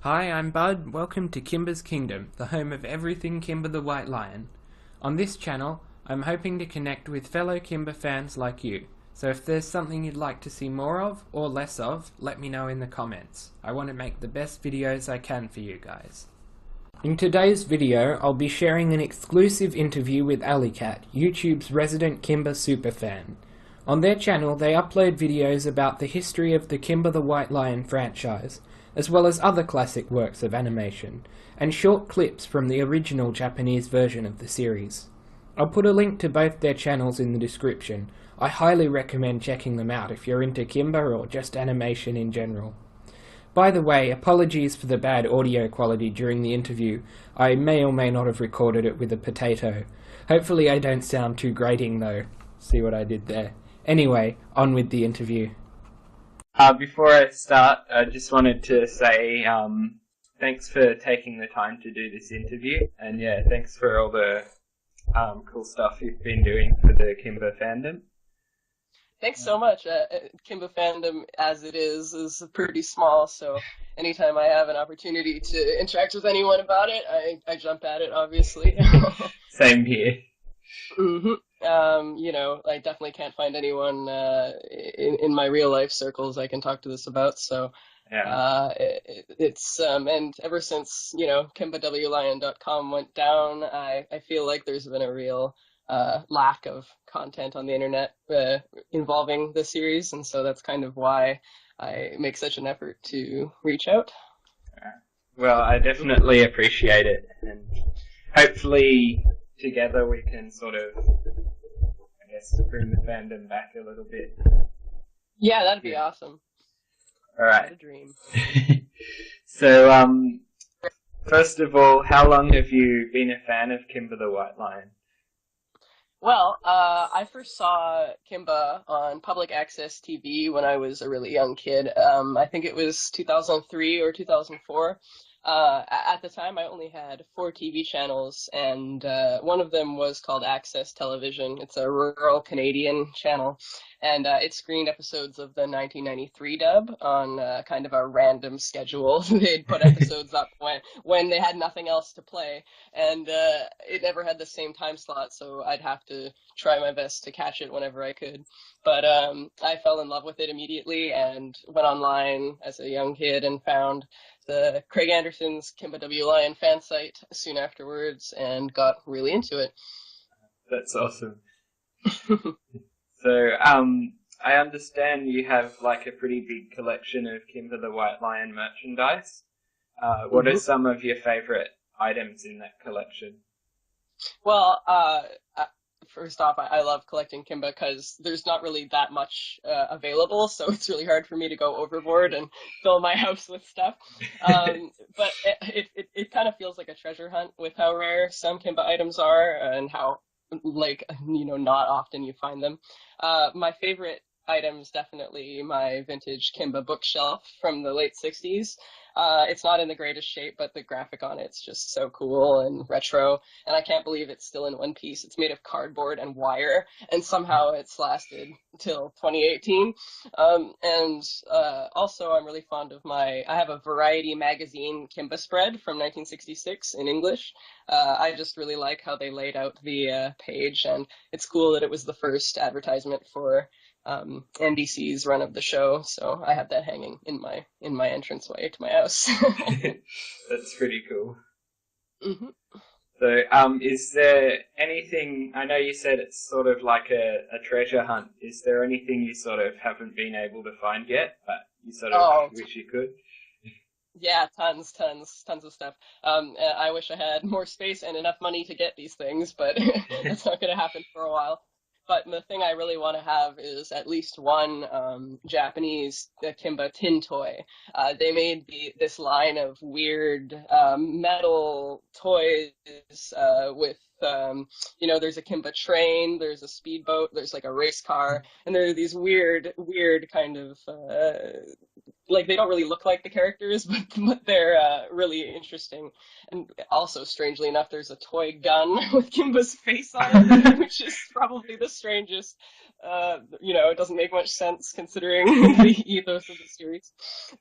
Hi, I'm Bud. Welcome to Kimba's Kingdom, the home of everything Kimba the White Lion. On this channel, I'm hoping to connect with fellow Kimba fans like you. So if there's something you'd like to see more of, or less of, let me know in the comments. I want to make the best videos I can for you guys. In today's video, I'll be sharing an exclusive interview with Alli Kat, YouTube's resident Kimba superfan. On their channel, they upload videos about the history of the Kimba the White Lion franchise, as well as other classic works of animation, and short clips from the original Japanese version of the series. I'll put a link to both their channels in the description. I highly recommend checking them out if you're into Kimba or just animation in general. By the way, apologies for the bad audio quality during the interview. I may or may not have recorded it with a potato. Hopefully I don't sound too grating though. See what I did there? Anyway, on with the interview. Before I start, I just wanted to say thanks for taking the time to do this interview, and yeah, thanks for all the cool stuff you've been doing for the Kimba fandom. Thanks so much. Kimba fandom, as it is pretty small, so anytime I have an opportunity to interact with anyone about it, I jump at it, obviously. Same here. Mm-hmm. I definitely can't find anyone in my real life circles I can talk to this about, so Yeah. and ever since, KimbaWLion.com went down, I feel like there's been a real lack of content on the internet involving the series, and so that's kind of why I make such an effort to reach out. Well, I definitely appreciate it, and hopefully together we can sort of, I guess, bring the fandom back a little bit. Yeah, that'd be awesome. Alright. What a dream. So, first of all, how long have you been a fan of Kimba the White Lion? Well, I first saw Kimba on public access TV when I was a really young kid. I think it was 2003 or 2004. At the time, I only had 4 TV channels, and one of them was called Access Television. It's a rural Canadian channel, and it screened episodes of the 1993 dub on kind of a random schedule. They'd put episodes up when they had nothing else to play, and it never had the same time slot, so I'd have to try my best to catch it whenever I could. But I fell in love with it immediately and went online as a young kid and found the Craig Anderson's Kimba W. Lion fan site soon afterwards and got really into it. That's awesome. So, I understand you have like a pretty big collection of Kimba the White Lion merchandise. What are some of your favorite items in that collection? Well, first off, I love collecting Kimba because there's not really that much available, so it's really hard for me to go overboard and fill my house with stuff. But it kind of feels like a treasure hunt with how rare some Kimba items are and how, not often you find them. My favorite items, definitely my vintage Kimba bookshelf from the late 60s. It's not in the greatest shape, but the graphic on it's just so cool and retro, and I can't believe it's still in one piece. It's made of cardboard and wire, and somehow it's lasted until 2018. Also, I'm really fond of I have a Variety magazine Kimba spread from 1966 in English. I just really like how they laid out the page, and it's cool that it was the first advertisement for NBC's run of the show, so I have that hanging in my entranceway to my house. That's pretty cool. Mm-hmm. So, is there anything, I know you said it's sort of like a treasure hunt, is there anything you sort of haven't been able to find yet, but you sort of wish you could? Yeah, tons of stuff. I wish I had more space and enough money to get these things, but that's not going to happen for a while. But the thing I really want to have is at least one Japanese Kimba tin toy. They made this line of weird metal toys with, there's a Kimba train, there's a speedboat, there's like a race car, and there are these weird kind of they don't really look like the characters, but they're really interesting. And also, strangely enough, there's a toy gun with Kimba's face on it, which is probably the strangest it doesn't make much sense considering the ethos of the series.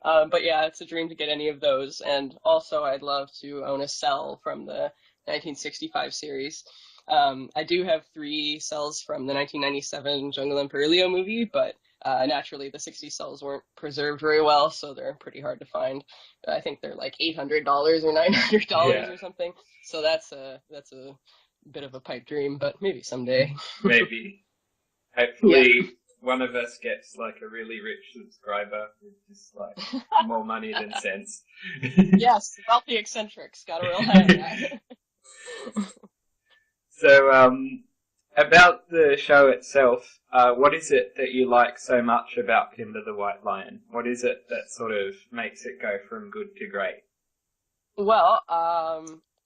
But yeah, it's a dream to get any of those. And also, I'd love to own a cell from the 1965 series. I do have 3 cells from the 1997 Jungle Emperor Leo movie, but naturally the 60 cells weren't preserved very well, so they're pretty hard to find. I think they're like $800 or $900 Yeah, or something. So that's a bit of a pipe dream, but maybe someday. maybe. Yeah. Hopefully, one of us gets like a really rich subscriber with just like more money than sense. Yes, wealthy eccentrics. Gotta rely on that. So, about the show itself, what is it that you like so much about Kimba the White Lion? What is it that sort of makes it go from good to great? Well,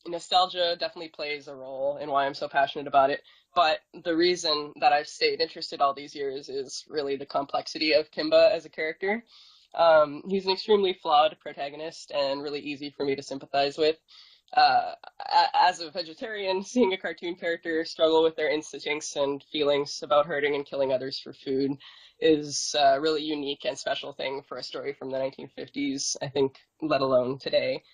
nostalgia definitely plays a role in why I'm so passionate about it. But the reason that I've stayed interested all these years is really the complexity of Kimba as a character. He's an extremely flawed protagonist and really easy for me to sympathize with. As a vegetarian, seeing a cartoon character struggle with their instincts and feelings about hurting and killing others for food is a really unique and special thing for a story from the 1950s, I think, let alone today.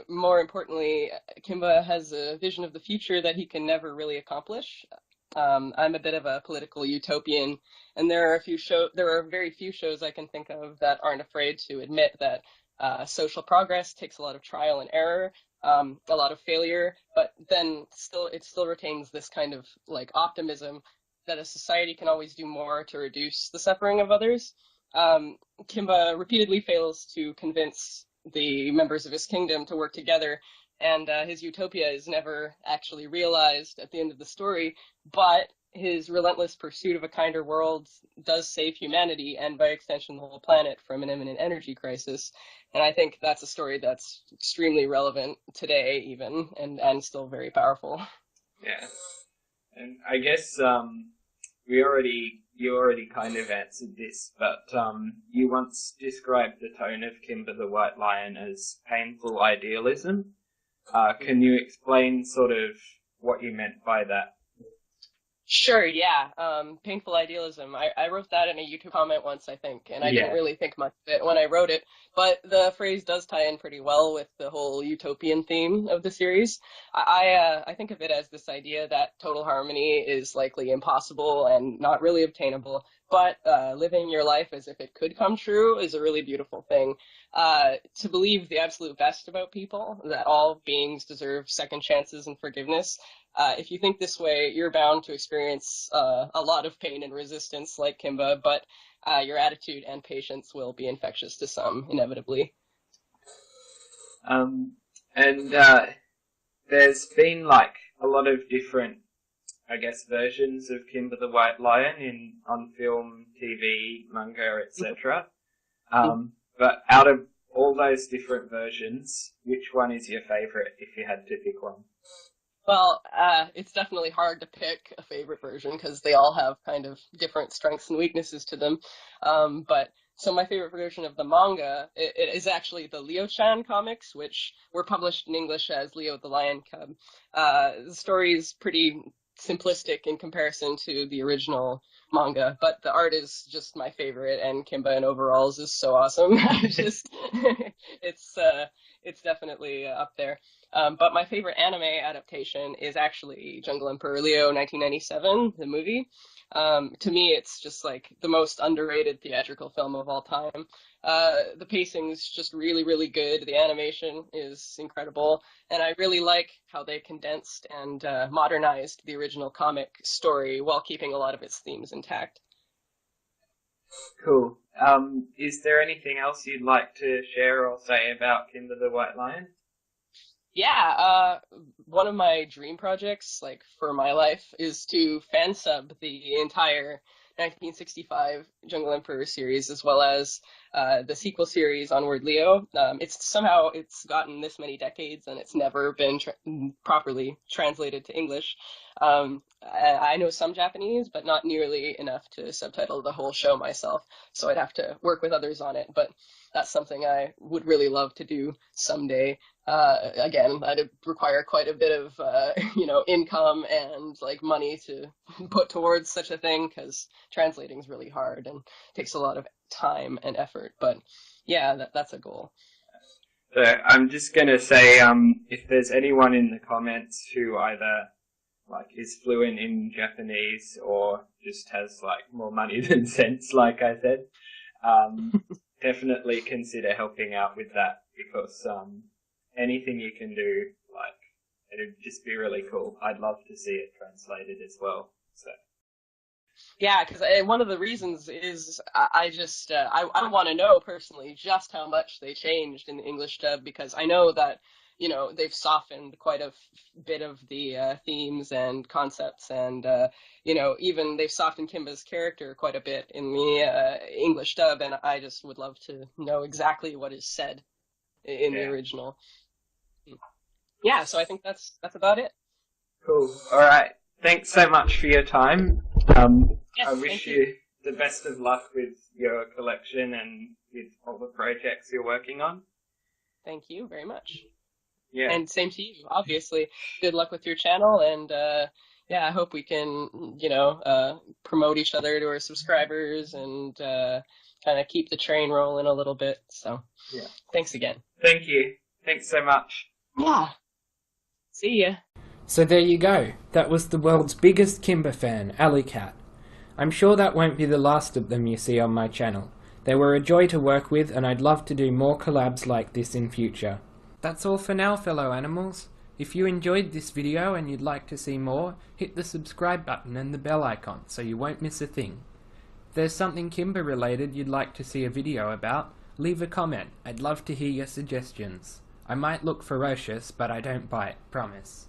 More importantly, Kimba has a vision of the future that he can never really accomplish. I'm a bit of a political utopian, and there are very few shows I can think of that aren't afraid to admit that social progress takes a lot of trial and error, a lot of failure, but then it still retains this kind of like optimism that a society can always do more to reduce the suffering of others. Kimba repeatedly fails to convince the members of his kingdom to work together, and his utopia is never actually realized at the end of the story, but his relentless pursuit of a kinder world does save humanity and by extension the whole planet from an imminent energy crisis. And I think that's a story that's extremely relevant today even and still very powerful. Yeah, and I guess you already kind of answered this, but you once described the tone of Kimber the White Lion as painful idealism. Can you explain sort of what you meant by that? Sure, yeah. Painful idealism. I wrote that in a YouTube comment once, I think, and I didn't Yeah, really think much of it when I wrote it, but the phrase does tie in pretty well with the whole utopian theme of the series. I think of it as this idea that total harmony is likely impossible and not really obtainable, but living your life as if it could come true is a really beautiful thing. To believe the absolute best about people, that all beings deserve second chances and forgiveness, if you think this way, you're bound to experience a lot of pain and resistance like Kimba, but your attitude and patience will be infectious to some, inevitably. um, and there's been like a lot of different, I guess, versions of Kimber the White Lion on film, TV, manga, etc. But out of all those different versions, which one is your favorite if you had to pick one? Well, it's definitely hard to pick a favorite version because they all have kind of different strengths and weaknesses to them. So my favorite version of the manga it is actually the Leo-chan comics, which were published in English as Leo the Lion Cub. The story is pretty simplistic in comparison to the original manga, but the art is just my favorite, and Kimba in overalls is so awesome. It's it's definitely up there. But my favorite anime adaptation is actually Jungle Emperor Leo 1997, the movie. To me, it's just like the most underrated theatrical film of all time. The pacing's just really, really good. The animation is incredible. And I really like how they condensed and modernized the original comic story while keeping a lot of its themes intact. Cool. Is there anything else you'd like to share or say about Kimber the White Lion? Yeah, one of my dream projects, like for my life, is to fan sub the entire 1965 Jungle Emperor series, as well as the sequel series Onward Leo. It's gotten this many decades and it's never been properly translated to English. I know some Japanese, but not nearly enough to subtitle the whole show myself, so I'd have to work with others on it. But that's something I would really love to do someday. Again, that'd require quite a bit of income and like money to put towards such a thing, because translating is really hard and takes a lot of time and effort. But yeah, that's a goal. So I'm just gonna say, if there's anyone in the comments who either like is fluent in Japanese or just has like more money than sense, like I said, definitely consider helping out with that, because anything you can do, like, it'd just be really cool. I'd love to see it translated as well. So. Yeah, because one of the reasons is I want to know personally just how much they changed in the English dub, because I know that they've softened quite a bit of the themes and concepts, and even they've softened Kimba's character quite a bit in the English dub, and I just would love to know exactly what is said in the original. Yeah, so I think that's about it. Cool. All right. Thanks so much for your time. Yes, I wish you the best of luck with your collection and with all the projects you're working on. Thank you very much. Yeah. And same to you, obviously. Good luck with your channel, and I hope we can, promote each other to our subscribers and kind of keep the train rolling a little bit. So, yeah. Thanks again. Thank you. Thanks so much. Yeah. See ya. So there you go. That was the world's biggest Kimba fan, Alli Kat. I'm sure that won't be the last of them you see on my channel. They were a joy to work with, and I'd love to do more collabs like this in future. That's all for now, fellow animals. If you enjoyed this video and you'd like to see more, hit the subscribe button and the bell icon so you won't miss a thing. If there's something Kimba related you'd like to see a video about, leave a comment. I'd love to hear your suggestions. I might look ferocious, but I don't bite, promise.